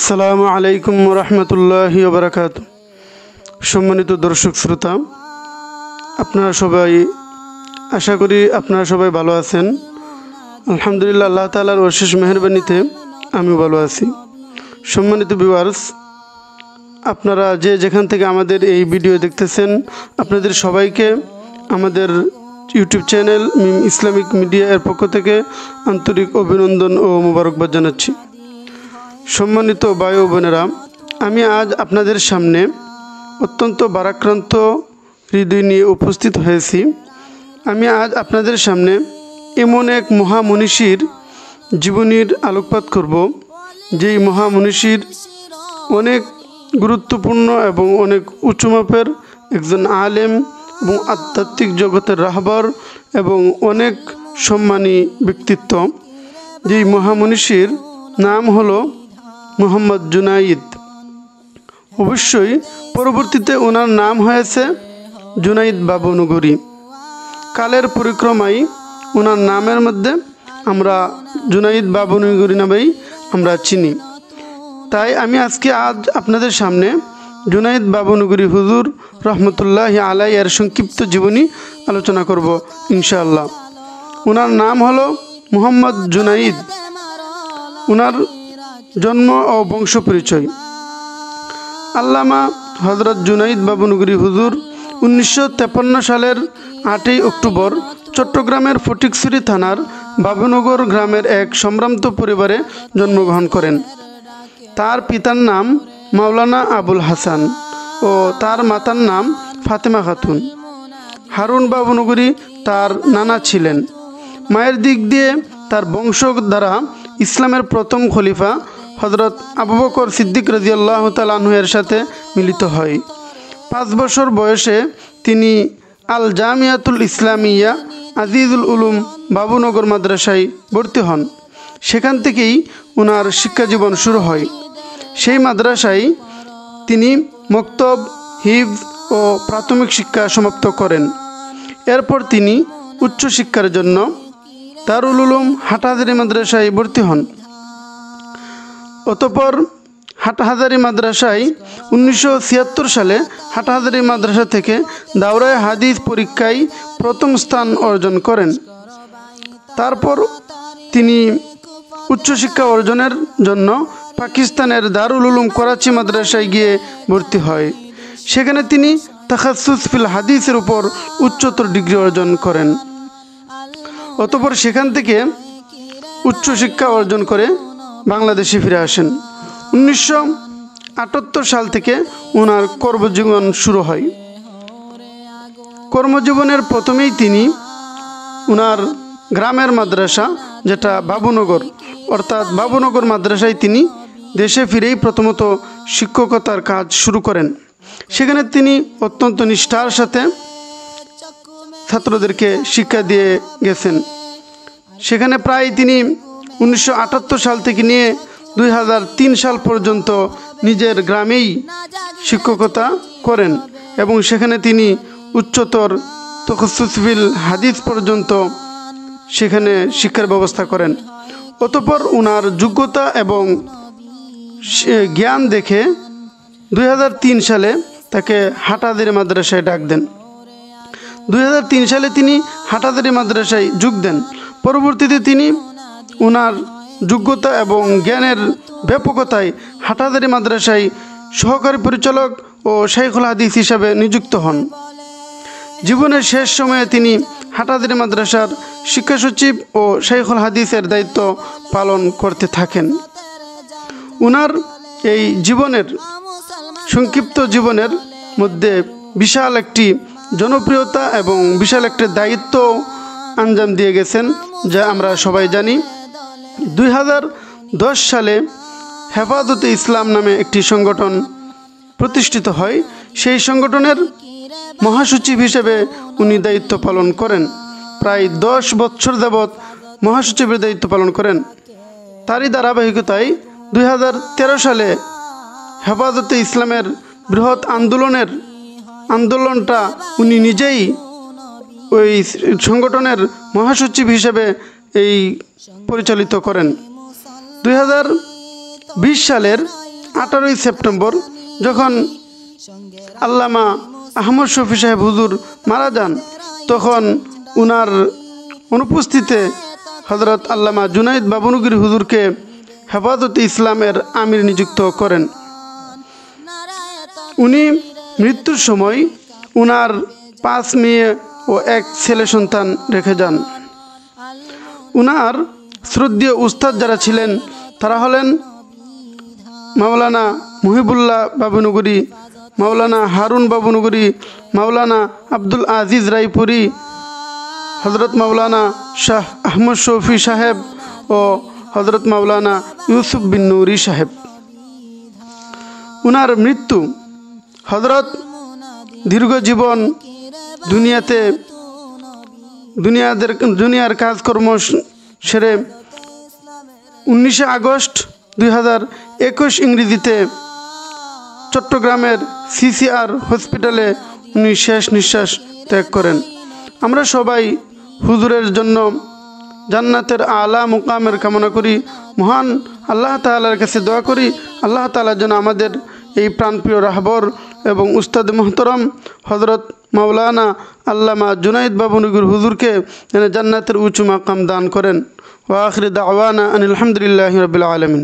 আসসালামু আলাইকুম রহমতুল্লাহি ওয়া বারাকাতুহু। সম্মানিত দর্শক শ্রোতা, আপনারা সবাই, আশা করি আপনারা সবাই ভালো আছেন। আলহামদুলিল্লাহ, আল্লাহ তাআলার অশেষ মেহেরবানিতে আমি ভালো আছি। সম্মানিত ভিউয়ার্স, আপনারা যে যেখান থেকে আমাদের এই ভিডিও দেখতেছেন, আপনাদের সবাইকে আমাদের ইউটিউব চ্যানেল মিম ইসলামিক মিডিয়া এর পক্ষ থেকে আন্তরিক অভিনন্দন ও মোবারকবাদ জানাচ্ছি। সম্মানিত ভাই ও বোনেরা, আমি আজ আপনাদের সামনে অত্যন্ত ভারাক্রান্ত হৃদয় নিয়ে উপস্থিত হয়েছি। আমি আজ আপনাদের সামনে এমন এক মহামনীষীর জীবনীর আলোকপাত করব, যেই মহামনীষীর অনেক গুরুত্বপূর্ণ এবং অনেক উচ্চমাপের একজন আলেম এবং আধ্যাত্মিক জগতের রাহবার এবং অনেক সম্মানী ব্যক্তিত্ব। যেই মহামনীষীর নাম হলো মোহাম্মদ জুনাইদ। অবশ্যই পরবর্তীতে ওনার নাম হয়েছে জুনাইদ বাবনগরী। কালের পরিক্রমায় ওনার নামের মধ্যে আমরা জুনাইদ বাবনগরী নামেই আমরা চিনি। তাই আমি আজ আপনাদের সামনে জুনাইদ বাবনগরী হুজুর রহমতুল্লাহি আলাইহি এর সংক্ষিপ্ত জীবনী আলোচনা করব ইনশাআল্লাহ। ওনার নাম হলো মোহাম্মদ জুনাইদ। ওনার জন্ম ও বংশ পরিচয়। আল্লামা হযরত জুনাইদ বাবনগরী হুজুর 1953 সালের 8ই অক্টোবর চট্টগ্রামের ফটিকছড়ি থানার বাবুনগর গ্রামের এক সম্ভ্রান্ত পরিবারে জন্মগ্রহণ করেন। তার পিতার নাম মাওলানা আবুল হাসান ও তার মাতার নাম ফাতেমা খাতুন। হারুন বাবনগরী তার নানা ছিলেন। মায়ের দিক দিয়ে তার বংশ দ্বারা ইসলামের প্রথম খলিফা হযরত আবু বকর সিদ্দিক রাদিয়াল্লাহু তাআলা আনহু এর সাথে মিলিত হয়। 5 বছর বয়সে তিনি আল জামিয়াতুল ইসলামিয়া আজিজুল উলুম বাবুনগর মাদ্রাসায় ভর্তি হন। সেখান থেকেই ওনার শিক্ষাজীবন শুরু হয়। সেই মাদ্রাসায় তিনি মক্তব, হিফজ ও প্রাথমিক শিক্ষা সমাপ্ত করেন। এরপর তিনি উচ্চশিক্ষার জন্য দারুল উলুম হাটহাজারী মাদ্রাসায় ভর্তি হন। অতঃপর হাটহাজারী মাদ্রাসায় 1976 সালে হাটহাজারী মাদ্রাসা থেকে দাওরায়ে হাদিস পরীক্ষায় প্রথম স্থান অর্জন করেন। তারপর তিনি উচ্চশিক্ষা অর্জনের জন্য পাকিস্তানের দারুল উলুম করাচি মাদ্রাসায় গিয়ে ভর্তি হয়। সেখানে তিনি তাখাসসুস ফিল হাদিসের উপর উচ্চতর ডিগ্রি অর্জন করেন। অতঃপর সেখান থেকে উচ্চশিক্ষা অর্জন করে বাংলাদেশে ফিরে আসেন। 1978 সাল থেকে ওনার কর্মজীবন শুরু হয়। কর্মজীবনের প্রথমেই তিনি ওনার গ্রামের মাদ্রাসা, যেটা বাবুনগর, অর্থাৎ বাবুনগর মাদ্রাসায় তিনি দেশে ফিরেই প্রথমত শিক্ষকতার কাজ শুরু করেন। সেখানে তিনি অত্যন্ত নিষ্ঠার সাথে ছাত্রদেরকে শিক্ষা দিয়ে গেছেন। সেখানে প্রায় তিনি 1978 সাল থেকে নিয়ে 2003 সাল পর্যন্ত নিজের গ্রামেই শিক্ষকতা করেন এবং সেখানে তিনি উচ্চতর তাখাসসুস ফিল হাদিস পর্যন্ত সেখানে শিক্ষার ব্যবস্থা করেন। অতঃপর ওনার যোগ্যতা এবং জ্ঞান দেখে 2003 সালে তাকে হাটহাজারী মাদ্রাসায় ডাক দেন। 2003 সালে তিনি হাটহাজারী মাদ্রাসায় যোগ দেন। পরবর্তীতে তিনি ওনার যোগ্যতা এবং জ্ঞানের ব্যাপকতায় হাটহাজারী মাদ্রাসায় সহকারী পরিচালক ও শাইখুল হাদিস হিসাবে নিযুক্ত হন। জীবনের শেষ সময়ে তিনি হাটহাজারী মাদ্রাসার শিক্ষা সচিব ও শাইখুল হাদিসের দায়িত্ব পালন করতে থাকেন। ওনার এই জীবনের সংক্ষিপ্ত জীবনের মধ্যে বিশাল একটি জনপ্রিয়তা এবং বিশাল একটি দায়িত্ব আঞ্জাম দিয়ে গেছেন, যা আমরা সবাই জানি। 2010 সালে হেফাজতে ইসলাম নামে একটি সংগঠন প্রতিষ্ঠিত হয়। সেই সংগঠনের মহাসচিব হিসেবে উনি দায়িত্ব পালন করেন। প্রায় 10 বছর যাবৎ মহাসচিবের দায়িত্ব পালন করেন। তারই ধারাবাহিকতায় 2013 সালে হেফাজতে ইসলামের বৃহৎ আন্দোলনটা উনি নিজেই ওই সংগঠনের মহাসচিব হিসেবে পরিচালিত করেন। 2020 সালের 18ই সেপ্টেম্বর যখন আল্লামা আহমদ শফি সাহেব হুজুর মারা যান, তখন উনার অনুপস্থিতিতে হযরত আল্লামা জুনাইদ বাবনগরী হুজুরকে হেফাজতে ইসলামের আমির নিযুক্ত করেন। উনি মৃত্যুর সময় উনার 5 মেয়ে ও 1 ছেলে সন্তান রেখে যান। উনার শ্রদ্ধেয় উস্তাদ যারা ছিলেন তারা হলেন মাওলানা মুহিবুল্লাহ বাবনগরী, মাওলানা হারুন বাবনগরী, মাওলানা আব্দুল আজিজ রায়পুরি, হযরত মাওলানা শাহ আহমদ শফি সাহেব ও হযরত মাওলানা ইউসুফ বিন নুরি সাহেব। উনার মৃত্যু হযরত দীর্ঘ জীবন দুনিয়ার কাজকর্ম সেরে 19 আগস্ট 2021 ইংরেজিতে চট্টগ্রামের সিসিআর হসপিটালে উনি শেষ নিঃশ্বাস ত্যাগ করেন। আমরা সবাই হুজুরের জন্য জান্নাতের আলা মুকামের কামনা করি। মহান আল্লাহ তাআলার কাছে দোয়া করি আল্লাহ তাআলা যেন আমাদের এই প্রাণপ্রিয় রাহবর এবং উস্তাদ মোহতরম হযরত মাওলানা আল্লামা জুনাইদ বাবনগরী হুজুরকে যেন জান্নাতের উঁচু মাকাম দান করেন। ওয়া আখির দাওয়ানা আনিল হামদুলিল্লাহি রাব্বিল আলামিন।